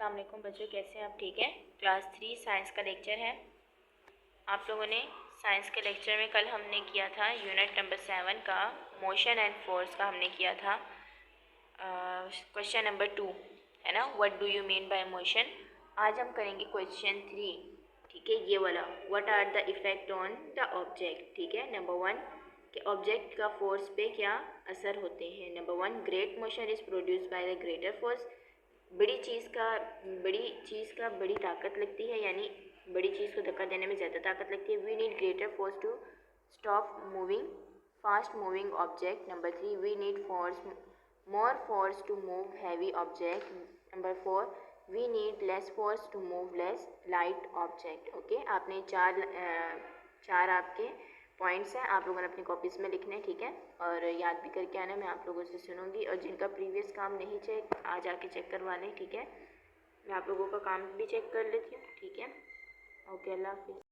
अस्सलाम वालेकुम बच्चों, कैसे हैं आप? ठीक है। क्लास 3 साइंस का लेक्चर है। आप लोगों ने साइंस के लेक्चर में कल हमने किया था यूनिट नंबर 7 का मोशन एंड फोर्स का हमने किया था क्वेश्चन नंबर 2, है ना, what do you mean by motion. आज हम करेंगे क्वेश्चन 3, ठीक है, ये वाला, what are the effect on the object. ठीक है, नंबर 1 कि ऑब्जेक्ट का फोर्स पे क्या असर होते हैं। Number 1, great motion is produce by the greater force. बड़ी चीज़ का बड़ी ताकत लगती है, यानी बड़ी चीज़ को धक्का देने में ज़्यादा ताकत लगती है। We need greater force to stop moving fast moving object. Number 3, we need more force to move heavy object. Number 4, we need less force to move less light object. Okay, आपने चार आपके पॉइंट्स हैं, आप लोगों ने अपनी copies में लिखने, ठीक है, और याद भी करके आना। मैं आप लोगों से सुनूंगी, और जिनका प्रीवियस काम नहीं चेक आज आके चेक करवा लें, ठीक है। मैं आप लोगों का काम भी चेक कर लेती हूँ, ठीक है। ओके, अल्लाह हाफिज़।